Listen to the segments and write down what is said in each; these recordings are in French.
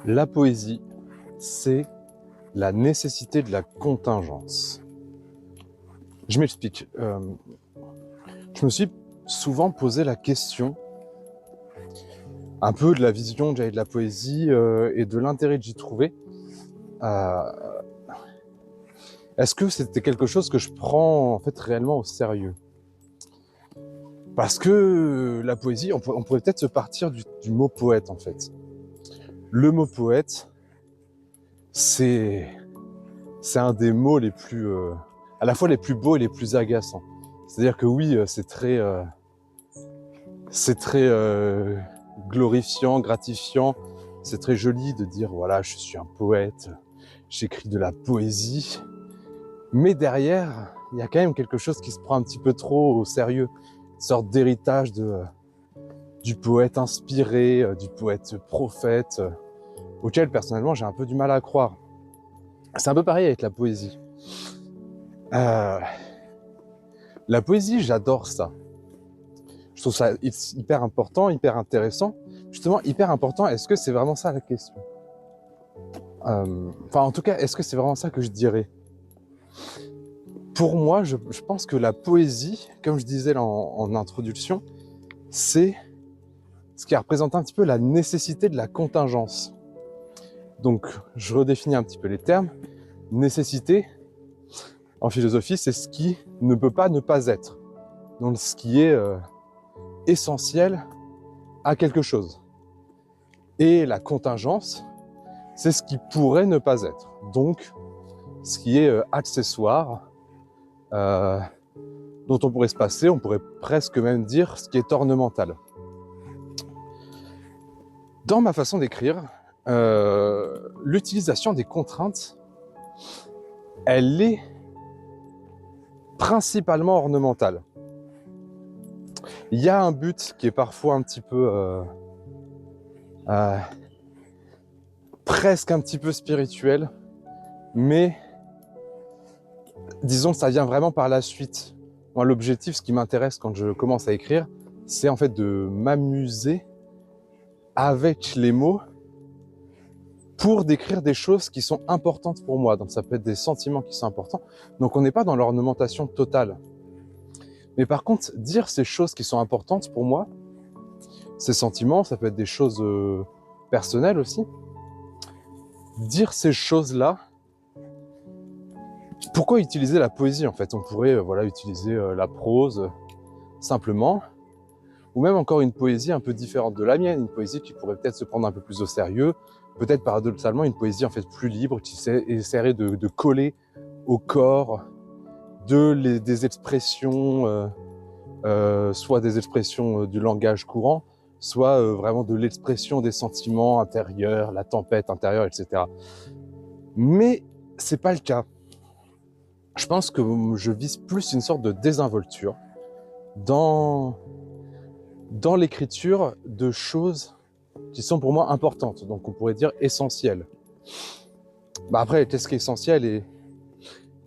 La poésie, c'est la nécessité de la contingence. Je m'explique. Je me suis souvent posé la question, un peu de la vision que j'avais de la poésie et de l'intérêt que j'y trouvais. Est-ce que c'était quelque chose que je prends en fait réellement au sérieux? Parce que la poésie, on pourrait peut-être se partir du mot poète en fait. Le mot poète, c'est un des mots les plus, à la fois les plus beaux et les plus agaçants. C'est-à-dire que oui, c'est très glorifiant, gratifiant. C'est très joli de dire voilà, je suis un poète, j'écris de la poésie. Mais derrière, il y a quand même quelque chose qui se prend un petit peu trop au sérieux. Une sorte d'héritage du poète inspiré, du poète prophète, auquel personnellement j'ai un peu du mal à croire. C'est un peu pareil avec la poésie. La poésie, j'adore ça. Je trouve ça hyper important, hyper intéressant. Justement, hyper important, est-ce que c'est vraiment ça la question? Enfin, en tout cas, est-ce que c'est vraiment ça que je dirais? Pour moi, je pense que la poésie, comme je disais en introduction, c'est ce qui représente un petit peu la nécessité de la contingence. Donc, je redéfinis un petit peu les termes. Nécessité, en philosophie, c'est ce qui ne peut pas ne pas être. Donc, ce qui est essentiel à quelque chose. Et la contingence, c'est ce qui pourrait ne pas être. Donc, ce qui est accessoire, dont on pourrait se passer, on pourrait presque même dire ce qui est ornemental. Dans ma façon d'écrire, l'utilisation des contraintes, elle est principalement ornementale. Il y a un but qui est parfois un petit peu presque un petit peu spirituel, mais disons que ça vient vraiment par la suite. Moi, l'objectif, ce qui m'intéresse quand je commence à écrire, c'est en fait de m'amuser avec les mots pour décrire des choses qui sont importantes pour moi. Donc ça peut être des sentiments qui sont importants. Donc on n'est pas dans l'ornementation totale. Mais par contre, dire ces choses qui sont importantes pour moi, ces sentiments, ça peut être des choses personnelles aussi. Dire ces choses-là, pourquoi utiliser la poésie en fait? On pourrait voilà, utiliser la prose simplement, ou même encore une poésie un peu différente de la mienne, une poésie qui pourrait peut-être se prendre un peu plus au sérieux, peut-être paradoxalement une poésie en fait plus libre, qui essaierait de coller au corps des expressions, soit des expressions du langage courant, soit vraiment de l'expression des sentiments intérieurs, la tempête intérieure, etc. Mais c'est pas le cas. Je pense que je vise plus une sorte de désinvolture dans l'écriture de choses qui sont pour moi importantes, donc on pourrait dire essentielles. Bah après, qu'est-ce qui est essentiel et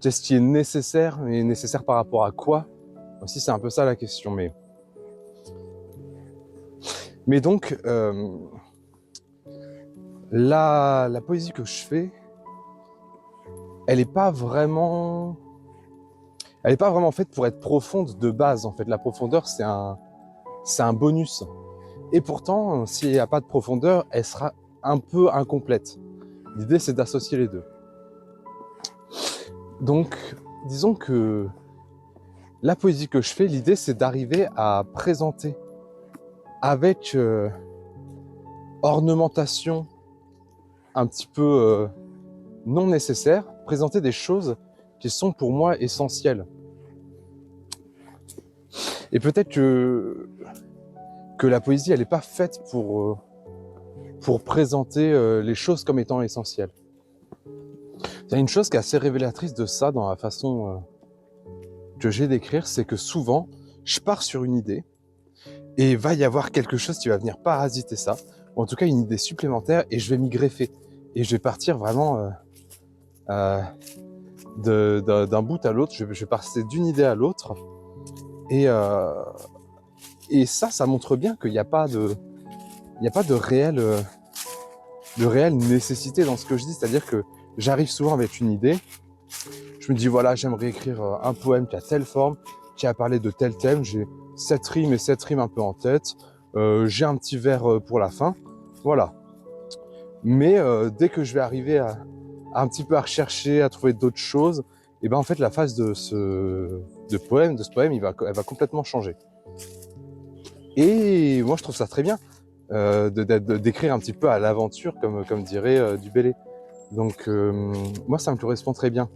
qu'est-ce qui est nécessaire, et nécessaire par rapport à quoi? Aussi, c'est un peu ça la question. Mais donc, la poésie que je fais, elle n'est pas vraiment faite pour être profonde de base. En fait, la profondeur, c'est un bonus. Et pourtant, s'il n'y a pas de profondeur, elle sera un peu incomplète. L'idée, c'est d'associer les deux. Donc, disons que la poésie que je fais, l'idée, c'est d'arriver à présenter avec ornementation un petit peu non nécessaire, présenter des choses qui sont pour moi essentielles. Et peut-être que la poésie, elle n'est pas faite pour présenter les choses comme étant essentielles. Il y a une chose qui est assez révélatrice de ça dans la façon que j'ai d'écrire, c'est que souvent, je pars sur une idée et il va y avoir quelque chose qui va venir parasiter ça, ou en tout cas une idée supplémentaire, et je vais m'y greffer. Et je vais partir vraiment d'un bout à l'autre, je vais passer d'une idée à l'autre, et ça montre bien qu'il n'y a pas de réel de réelle nécessité dans ce que je dis. C'est-à-dire que j'arrive souvent avec une idée, je me dis voilà, j'aimerais écrire un poème qui a telle forme, qui a parlé de tel thème, j'ai 7 rimes et 7 rimes un peu en tête, j'ai un petit vers pour la fin, voilà. Mais dès que je vais arriver à un petit peu à rechercher, à trouver d'autres choses, et ben en fait la phase de ce poème, elle va complètement changer. Et moi je trouve ça très bien d'écrire un petit peu à l'aventure, comme dirait Du Bellay. Donc moi ça me correspond très bien.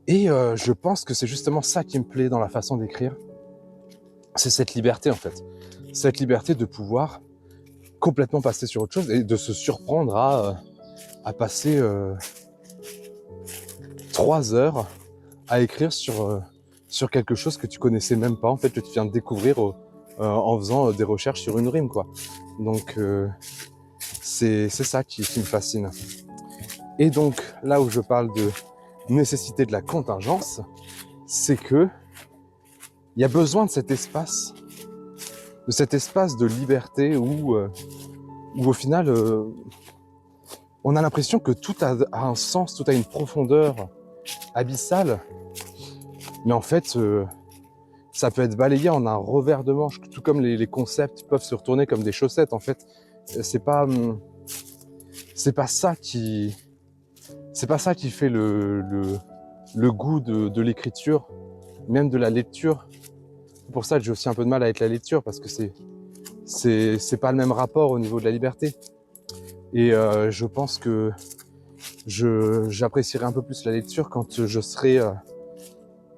Et je pense que c'est justement ça qui me plaît dans la façon d'écrire, c'est cette liberté en fait. Cette liberté de pouvoir complètement passer sur autre chose et de se surprendre à passer 3 heures à écrire sur quelque chose que tu connaissais même pas, en fait, que tu viens de découvrir en faisant des recherches sur une rime, quoi. Donc, c'est ça qui me fascine. Et donc, là où je parle de nécessité de la contingence, c'est que il y a besoin de cet espace de liberté où au final, on a l'impression que tout a un sens, tout a une profondeur abyssale, mais en fait, ça peut être balayé en un revers de manche, tout comme les concepts peuvent se retourner comme des chaussettes. En fait, c'est pas ça qui fait le goût de l'écriture, même de la lecture. C'est pour ça que j'ai aussi un peu de mal avec la lecture, parce que c'est pas le même rapport au niveau de la liberté. Et je pense que j'apprécierai un peu plus la lecture quand je serai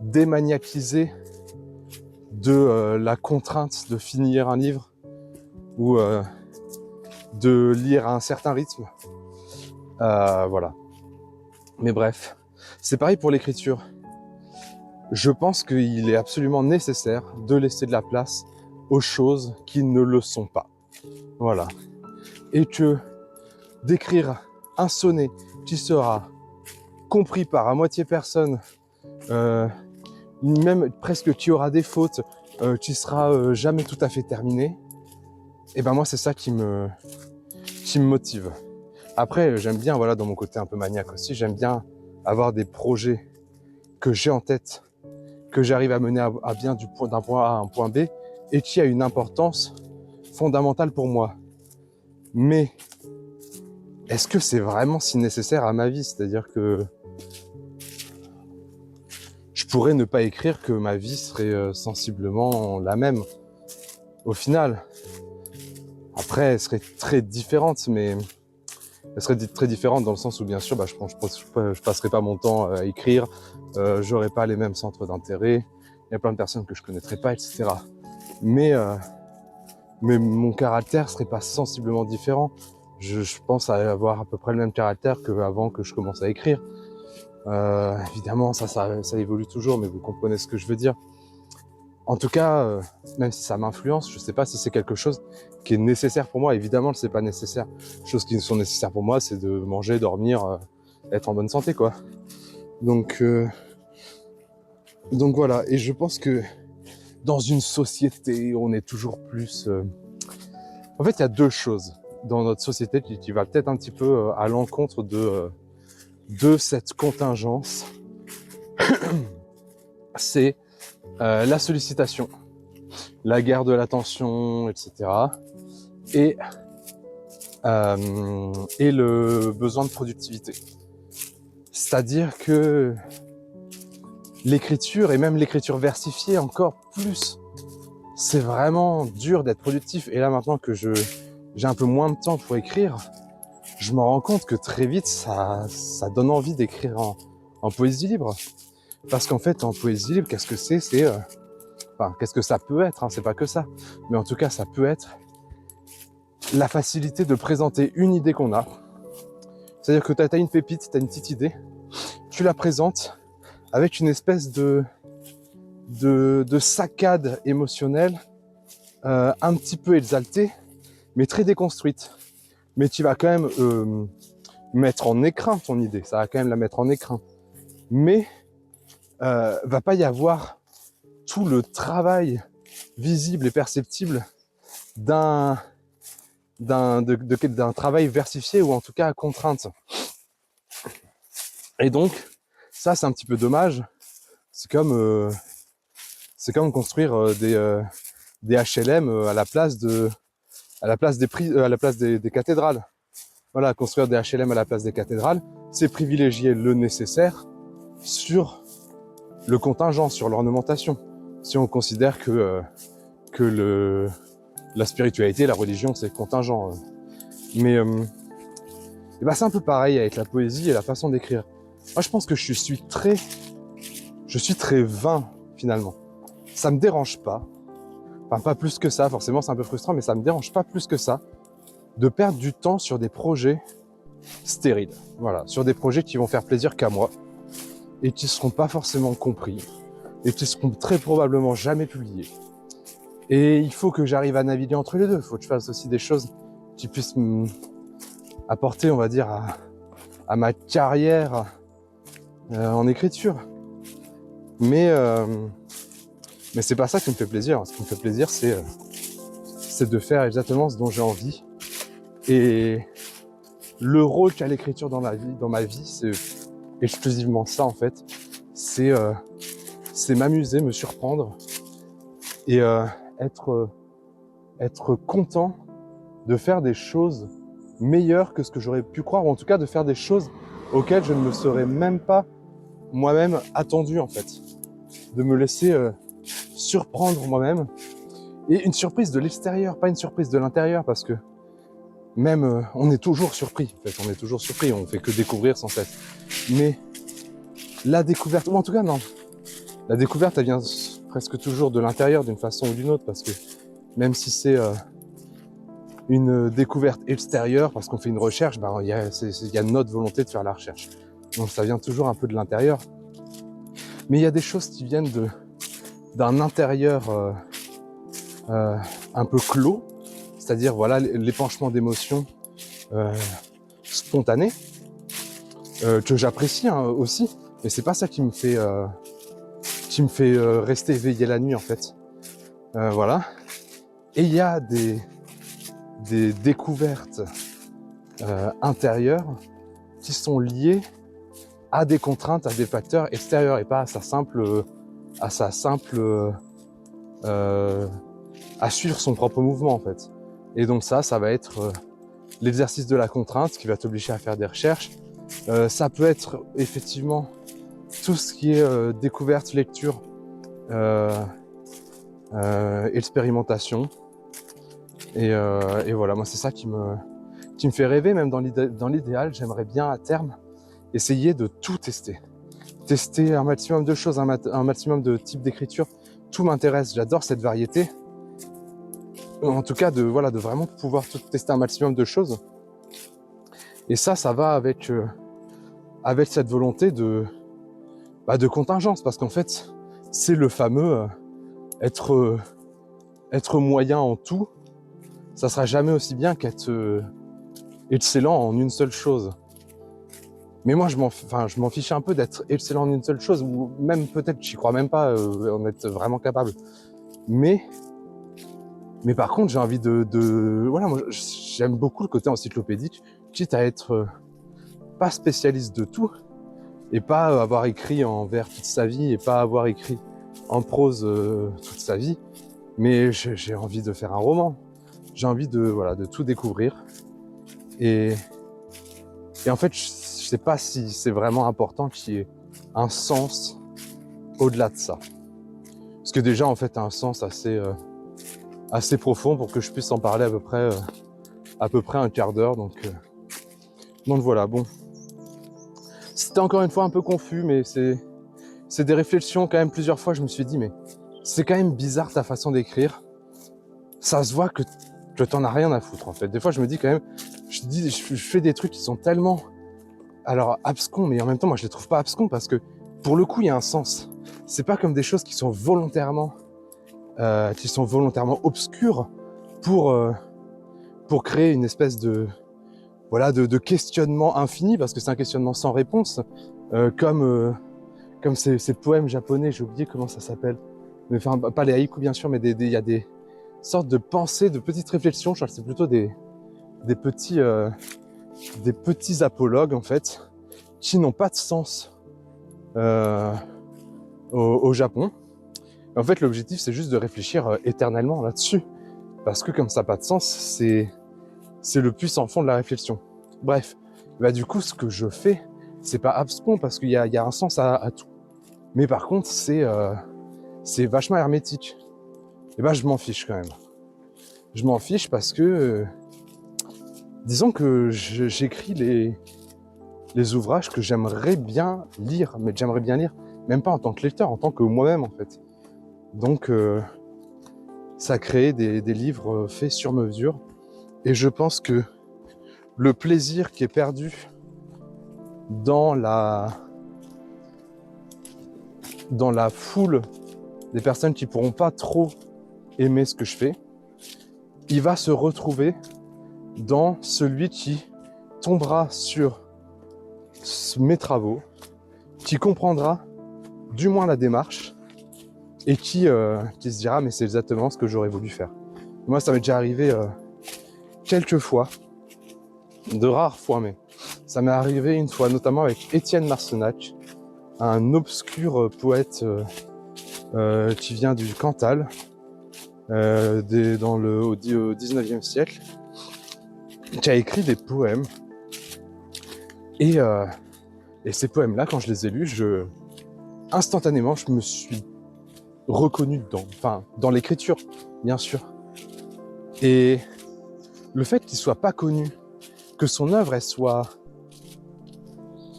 démaniaquisé de la contrainte de finir un livre ou de lire à un certain rythme. Voilà. Mais bref, c'est pareil pour l'écriture. Je pense qu'il est absolument nécessaire de laisser de la place aux choses qui ne le sont pas. Voilà. Et que d'écrire un sonnet qui sera compris par à moitié personne, même presque qui aura des fautes, qui sera jamais tout à fait terminé, et ben moi c'est ça qui me motive. Après j'aime bien, voilà, dans mon côté un peu maniaque aussi, j'aime bien avoir des projets que j'ai en tête, que j'arrive à mener à bien d'un point A à un point B, et qui a une importance fondamentale pour moi. Mais est-ce que c'est vraiment si nécessaire à ma vie? C'est-à-dire que je pourrais ne pas écrire, que ma vie serait sensiblement la même au final. Après, elle serait très différente, mais elle serait très différente dans le sens où, bien sûr, je passerai pas mon temps à écrire, j'aurais pas les mêmes centres d'intérêt, il y a plein de personnes que je connaîtrais pas, etc. Mais mon caractère serait pas sensiblement différent. Je pense avoir à peu près le même caractère qu'avant que je commence à écrire. Évidemment, ça évolue toujours, mais vous comprenez ce que je veux dire. En tout cas, même si ça m'influence, je sais pas si c'est quelque chose qui est nécessaire pour moi. Évidemment, c'est pas nécessaire. Les choses qui sont nécessaires pour moi, c'est de manger, dormir, être en bonne santé, quoi. Donc voilà. Et je pense que dans une société, on est toujours plus. En fait, il y a 2 choses dans notre société qui va peut-être un petit peu à l'encontre de cette contingence. C'est la sollicitation, la guerre de l'attention, etc. Et le besoin de productivité. C'est-à-dire que l'écriture, et même l'écriture versifiée encore plus, c'est vraiment dur d'être productif. Et là, maintenant que j'ai un peu moins de temps pour écrire, je me rends compte que très vite, ça donne envie d'écrire en poésie libre. Parce qu'en fait, en poésie libre, qu'est-ce que c'est? Enfin, qu'est-ce que ça peut être, hein, c'est pas que ça. Mais en tout cas, ça peut être la facilité de présenter une idée qu'on a. C'est-à-dire que tu as une pépite, tu as une petite idée, tu la présentes avec une espèce de saccade émotionnelle, un petit peu exaltée, mais très déconstruite. Mais tu vas quand même mettre en écrin ton idée, ça va quand même la mettre en écrin. Mais va pas y avoir tout le travail visible et perceptible d'un d'un travail versifié ou en tout cas à contrainte. Et donc, ça, c'est un petit peu dommage. C'est comme construire des HLM à la place des cathédrales. Voilà, construire des HLM à la place des cathédrales, c'est privilégier le nécessaire sur le contingent, sur l'ornementation. Si on considère que la spiritualité, la religion, c'est contingent. Mais et ben c'est un peu pareil avec la poésie et la façon d'écrire. Moi, je pense que je suis très vain, finalement. Ça me dérange pas. Enfin, pas plus que ça, forcément, c'est un peu frustrant, mais ça me dérange pas plus que ça de perdre du temps sur des projets stériles. Voilà, sur des projets qui vont faire plaisir qu'à moi et qui seront pas forcément compris et qui seront très probablement jamais publiés. Et il faut que j'arrive à naviguer entre les deux. Il faut que je fasse aussi des choses qui puissent apporter, on va dire, à ma carrière en écriture. Mais c'est pas ça qui me fait plaisir. Ce qui me fait plaisir, c'est de faire exactement ce dont j'ai envie. Et le rôle qu'a l'écriture dans ma vie, c'est exclusivement ça en fait. C'est m'amuser, me surprendre et être content de faire des choses meilleures que ce que j'aurais pu croire, ou en tout cas de faire des choses auxquelles je ne me serais même pas moi-même attendu en fait. De me laisser surprendre moi-même. Et une surprise de l'extérieur, pas une surprise de l'intérieur, parce que même on est toujours surpris, en fait, on est toujours surpris, on fait que découvrir sans cesse. Mais la découverte, ou en tout cas non, la découverte elle vient presque toujours de l'intérieur d'une façon ou d'une autre, parce que même si c'est une découverte extérieure, parce qu'on fait une recherche, ben, il y a notre volonté de faire la recherche. Donc ça vient toujours un peu de l'intérieur. Mais il y a des choses qui viennent d'un intérieur un peu clos, c'est-à-dire voilà l'épanchement d'émotions spontanées que j'apprécie aussi, mais c'est pas ça qui me fait rester éveillé la nuit en fait. Voilà. Et il y a des découvertes intérieures qui sont liées à des contraintes, à des facteurs extérieurs et pas à à suivre son propre mouvement en fait. Et donc ça va être l'exercice de la contrainte qui va t'obliger à faire des recherches. Ça peut être effectivement tout ce qui est découverte, lecture, expérimentation. Et voilà, moi c'est ça qui me fait rêver, même dans l'idéal, j'aimerais bien à terme essayer de tout tester. Tester un maximum de choses, un maximum de types d'écriture. Tout m'intéresse, j'adore cette variété. En tout cas, de vraiment pouvoir tester un maximum de choses. Et ça va avec cette volonté de contingence, parce qu'en fait, c'est le fameux être moyen en tout. Ça sera jamais aussi bien qu'être excellent en une seule chose. Mais moi, je m'en fiche un peu d'être excellent en une seule chose, ou même peut-être, j'y crois même pas en être vraiment capable. Mais par contre, j'ai envie voilà, moi, j'aime beaucoup le côté encyclopédique, quitte à être pas spécialiste de tout, et pas avoir écrit en vers toute sa vie, et pas avoir écrit en prose toute sa vie, mais j'ai envie de faire un roman. J'ai envie de tout découvrir. Et en fait, je sais pas si c'est vraiment important qu'il y ait un sens au-delà de ça. Parce que déjà, en fait, un sens assez profond pour que je puisse en parler à peu près un quart d'heure. Donc voilà, bon. C'était encore une fois un peu confus, mais c'est des réflexions quand même. Plusieurs fois, je me suis dit, mais c'est quand même bizarre ta façon d'écrire. Ça se voit que t'en as rien à foutre, en fait. Des fois, je me dis quand même, je fais des trucs qui sont tellement, alors, abscons, mais en même temps, moi, je les trouve pas abscons, parce que, pour le coup, il y a un sens. C'est pas comme des choses qui sont volontairement obscures pour créer une espèce de questionnement infini, parce que c'est un questionnement sans réponse, comme ces poèmes japonais, j'ai oublié comment ça s'appelle. Mais enfin, pas les haïkus bien sûr, mais il y a des sortes de pensées, de petites réflexions. Je crois que c'est plutôt des des petits apologues, en fait, qui n'ont pas de sens au Japon. Et en fait, l'objectif, c'est juste de réfléchir éternellement là-dessus. Parce que comme ça n'a pas de sens, c'est le puissant fond de la réflexion. Bref, bah, du coup, ce que je fais, c'est pas abscon parce qu'il y a un sens à tout. Mais par contre, c'est vachement hermétique. Et bah, je m'en fiche quand même. Je m'en fiche parce que, disons que j'écris les ouvrages que j'aimerais bien lire, mais j'aimerais bien lire, même pas en tant que lecteur, en tant que moi-même en fait. Donc, ça crée des livres faits sur mesure. Et je pense que le plaisir qui est perdu dans la foule des personnes qui pourront pas trop aimer ce que je fais, il va se retrouver dans celui qui tombera sur mes travaux, qui comprendra du moins la démarche et qui se dira mais c'est exactement ce que j'aurais voulu faire. Moi ça m'est déjà arrivé quelques fois, de rares fois, mais ça m'est arrivé une fois notamment avec Étienne Marcenac, un obscur poète qui vient du Cantal, au 19e siècle, qui a écrit des poèmes. Et ces poèmes-là, quand je les ai lus, instantanément, je me suis reconnu dedans. Enfin, dans l'écriture, bien sûr. Et le fait qu'il ne soit pas connu, que son œuvre, elle soit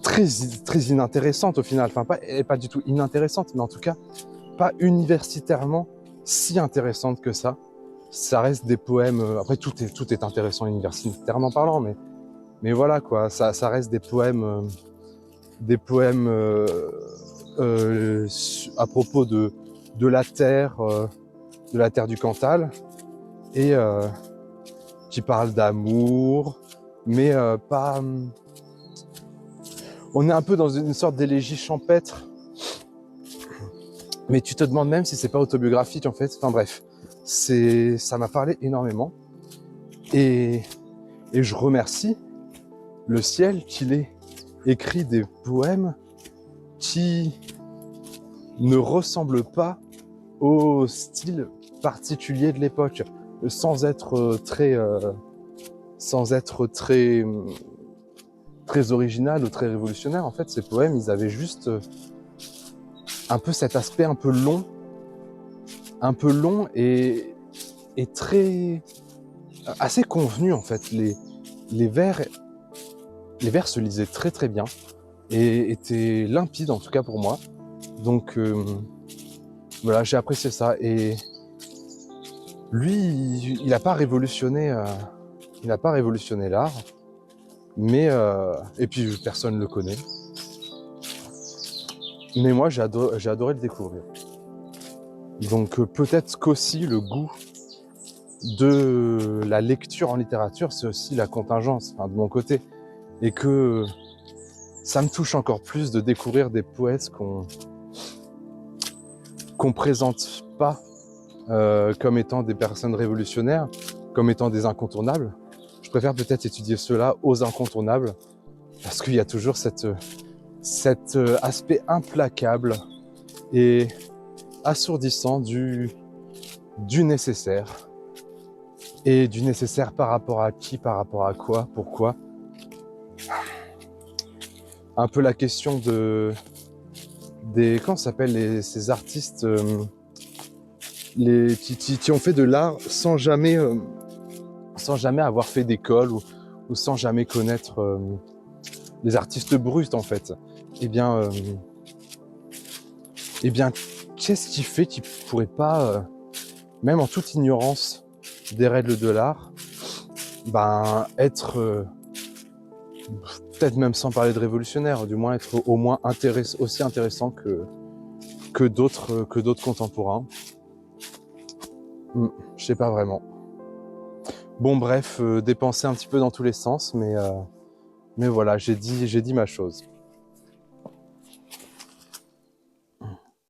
très, très inintéressante au final, enfin, pas du tout inintéressante, mais en tout cas, pas universitairement si intéressante que ça. Ça reste des poèmes, après tout est intéressant universitairement parlant, mais voilà quoi, ça reste des poèmes à propos de la terre du Cantal, et qui parlent d'amour, mais pas... on est un peu dans une sorte d'élégie champêtre, mais tu te demandes même si c'est pas autobiographique en fait. Enfin bref, ça m'a parlé énormément, et je remercie le ciel qu'il ait écrit des poèmes qui ne ressemblent pas au style particulier de l'époque, sans être très original ou très révolutionnaire. En fait, ces poèmes, ils avaient juste un peu cet aspect un peu long et très assez convenu en fait. Les vers se lisaient très très bien et étaient limpides en tout cas pour moi. Donc voilà, j'ai apprécié ça. Et lui, il n'a pas révolutionné l'art, mais et puis personne ne le connaît. Mais moi, j'ai adoré le découvrir. Donc peut-être qu'aussi le goût de la lecture en littérature, c'est aussi la contingence, enfin, de mon côté, et que ça me touche encore plus de découvrir des poètes qu'on présente pas comme étant des personnes révolutionnaires, comme étant des incontournables. Je préfère peut-être étudier ceux-là aux incontournables, parce qu'il y a toujours cet aspect implacable et assourdissant du nécessaire. Et du nécessaire par rapport à qui, par rapport à quoi, pourquoi. Un peu la question comment ça s'appelle ces artistes qui ont fait de l'art sans jamais avoir fait d'école ou sans jamais connaître les artistes bruts en fait. Eh bien, qu'est-ce qui fait qu'ils ne pourraient pas, même en toute ignorance des règles de l'art, être, peut-être même sans parler de révolutionnaire, du moins être au moins aussi intéressant que d'autres contemporains. Je sais pas vraiment. Bon bref, dépenser un petit peu dans tous les sens, mais voilà, j'ai dit ma chose.